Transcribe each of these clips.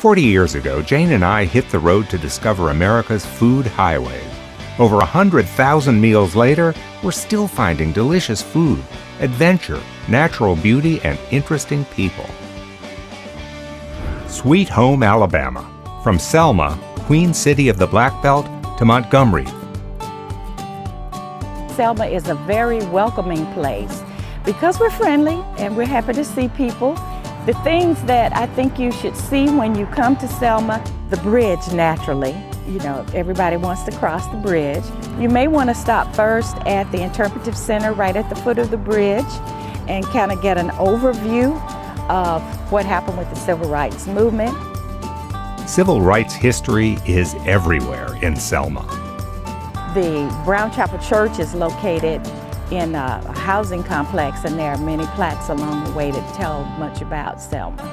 40 years ago, Jane and I hit the road to discover America's food highways. Over 100,000 meals later, we're still finding delicious food, adventure, natural beauty, and interesting people. Sweet Home, Alabama. From Selma, Queen City of the Black Belt, to Montgomery. Selma is a very welcoming place because we're friendly and we're happy to see people. The things that I think you should see when you come to Selma, the bridge naturally. You know, everybody wants to cross the bridge. You may want to stop first at the Interpretive Center right at the foot of the bridge and kind of get an overview of what happened with the Civil Rights Movement. Civil rights history is everywhere in Selma. The Brown Chapel Church is located in a housing complex, and there are many plaques along the way that tell much about Selma.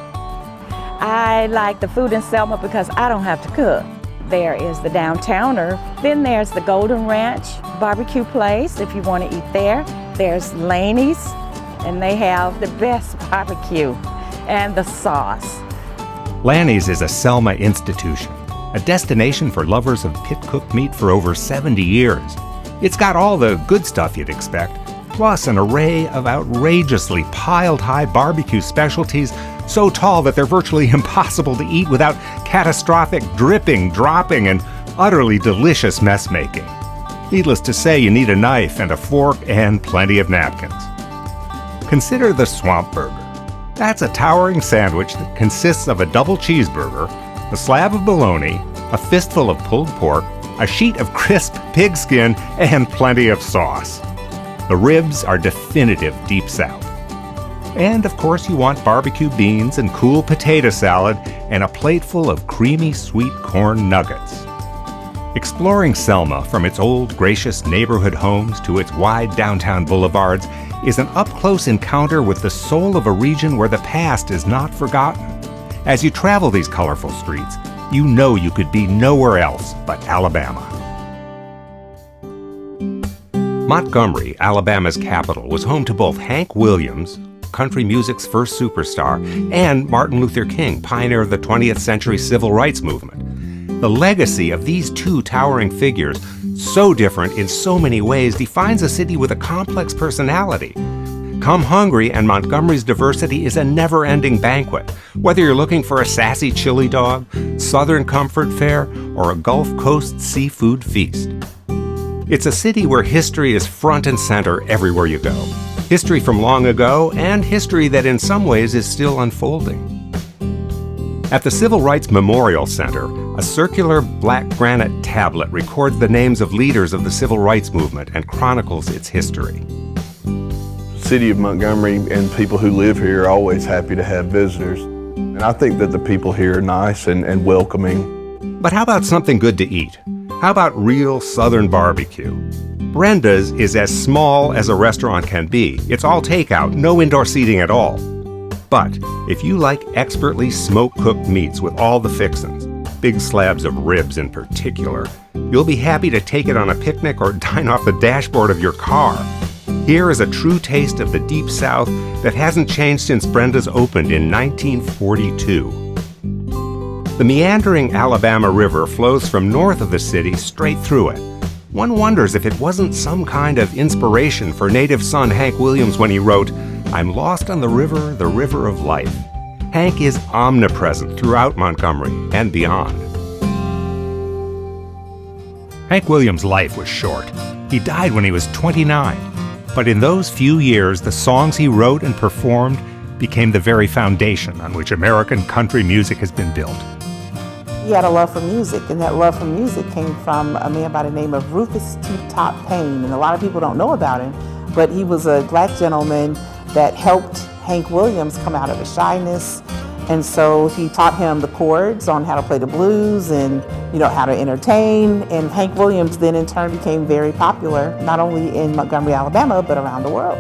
I like the food in Selma because I don't have to cook. There is the Downtowner, then there's the Golden Ranch barbecue place if you want to eat there. There's Laney's, and they have the best barbecue and the sauce. Laney's is a Selma institution, a destination for lovers of pit-cooked meat for over 70 years. It's got all the good stuff you'd expect, plus an array of outrageously piled-high barbecue specialties so tall that they're virtually impossible to eat without catastrophic dripping, dropping, and utterly delicious mess-making. Needless to say, you need a knife and a fork and plenty of napkins. Consider the Swamp Burger. That's a towering sandwich that consists of a double cheeseburger, a slab of bologna, a fistful of pulled pork, a sheet of crisp pigskin, and plenty of sauce. The ribs are definitive Deep South. And of course you want barbecue beans and cool potato salad and a plateful of creamy sweet corn nuggets. Exploring Selma from its old gracious neighborhood homes to its wide downtown boulevards is an up-close encounter with the soul of a region where the past is not forgotten. As you travel these colorful streets, you know you could be nowhere else but Alabama. Montgomery, Alabama's capital, was home to both Hank Williams, country music's first superstar, and Martin Luther King, pioneer of the 20th century civil rights movement. The legacy of these two towering figures, so different in so many ways, defines a city with a complex personality. Come hungry, and Montgomery's diversity is a never-ending banquet, whether you're looking for a sassy chili dog, Southern comfort fare, or a Gulf Coast seafood feast. It's a city where history is front and center everywhere you go. History from long ago, and history that in some ways is still unfolding. At the Civil Rights Memorial Center, a circular black granite tablet records the names of leaders of the civil rights movement and chronicles its history. The city of Montgomery and people who live here are always happy to have visitors. And I think that the people here are nice and welcoming. But how about something good to eat? How about real Southern barbecue? Brenda's is as small as a restaurant can be. It's all takeout, no indoor seating at all. But if you like expertly smoke-cooked meats with all the fixins, big slabs of ribs in particular, you'll be happy to take it on a picnic or dine off the dashboard of your car. Here is a true taste of the Deep South that hasn't changed since Brenda's opened in 1942. The meandering Alabama River flows from north of the city straight through it. One wonders if it wasn't some kind of inspiration for native son Hank Williams when he wrote, "I'm lost on the river of life." Hank is omnipresent throughout Montgomery and beyond. Hank Williams' life was short. He died when he was 29. But in those few years, the songs he wrote and performed became the very foundation on which American country music has been built. He had a love for music, and that love for music came from a man by the name of Rufus T. Top Payne, and a lot of people don't know about him, but he was a black gentleman that helped Hank Williams come out of his shyness, and so he taught him the chords on how to play the blues and how to entertain, and Hank Williams then in turn became very popular, not only in Montgomery, Alabama, but around the world.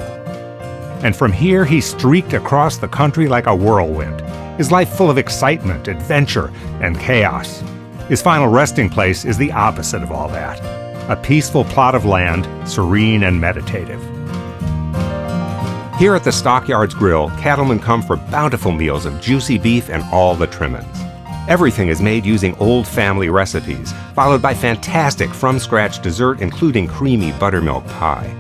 And from here, he streaked across the country like a whirlwind, his life full of excitement, adventure, and chaos. His final resting place is the opposite of all that, a peaceful plot of land, serene and meditative. Here at the Stockyard Grill, cattlemen come for bountiful meals of juicy beef and all the trimmings. Everything is made using old family recipes, followed by fantastic from-scratch dessert, including creamy buttermilk pie.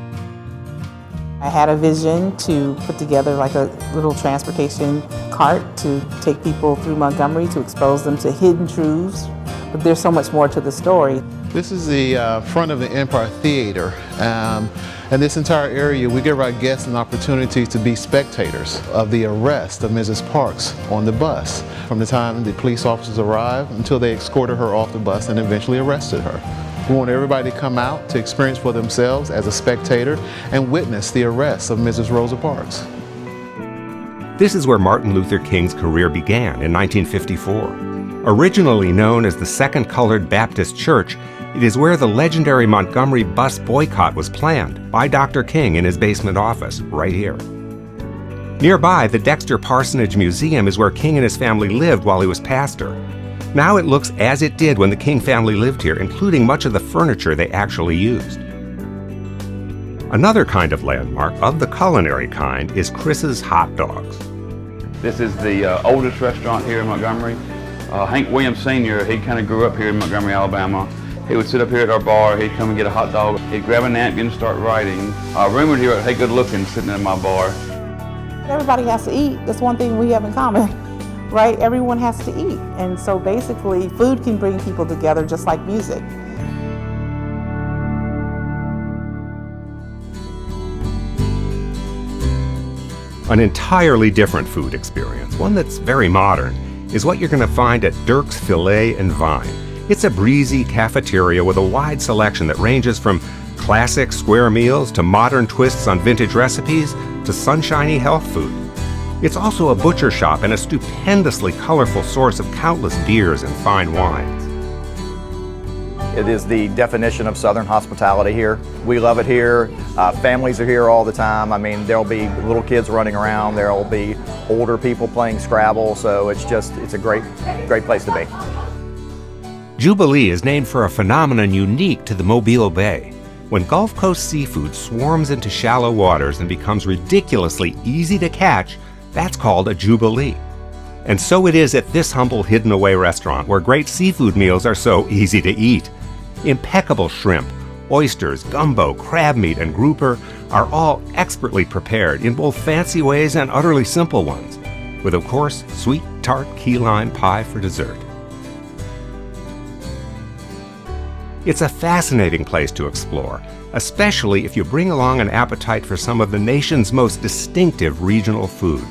I had a vision to put together like a little transportation cart to take people through Montgomery to expose them to hidden truths, but there's so much more to the story. This is the front of the Empire Theater. And this entire area, we give our guests an opportunity to be spectators of the arrest of Mrs. Parks on the bus, from the time the police officers arrived until they escorted her off the bus and eventually arrested her. We want everybody to come out to experience for themselves as a spectator and witness the arrest of Mrs. Rosa Parks. This is where Martin Luther King's career began in 1954. Originally known as the Second Colored Baptist Church, it is where the legendary Montgomery bus boycott was planned by Dr. King in his basement office, right here. Nearby, the Dexter Parsonage Museum is where King and his family lived while he was pastor. Now it looks as it did when the King family lived here, including much of the furniture they actually used. Another kind of landmark, of the culinary kind, is Chris's Hot Dogs. This is the oldest restaurant here in Montgomery. Hank Williams Sr., he kind of grew up here in Montgomery, Alabama. He would sit up here at our bar, he'd come and get a hot dog, he'd grab a napkin and start writing. Rumored he wrote, "Hey, good looking," sitting in my bar. Everybody has to eat. That's one thing we have in common, right? Everyone has to eat. And so basically, food can bring people together just like music. An entirely different food experience, one that's very modern, is what you're going to find at Derk's Filet and Vine. It's a breezy cafeteria with a wide selection that ranges from classic square meals to modern twists on vintage recipes to sunshiny health food. It's also a butcher shop and a stupendously colorful source of countless beers and fine wines. It is the definition of Southern hospitality here. We love it here. Families are here all the time. I mean, there'll be little kids running around. There'll be older people playing Scrabble. So it's a great place to be. Jubilee is named for a phenomenon unique to the Mobile Bay. When Gulf Coast seafood swarms into shallow waters and becomes ridiculously easy to catch, that's called a jubilee. And so it is at this humble hidden-away restaurant where great seafood meals are so easy to eat. Impeccable shrimp, oysters, gumbo, crab meat, and grouper are all expertly prepared in both fancy ways and utterly simple ones, with, of course, sweet, tart key lime pie for dessert. It's a fascinating place to explore, especially if you bring along an appetite for some of the nation's most distinctive regional food.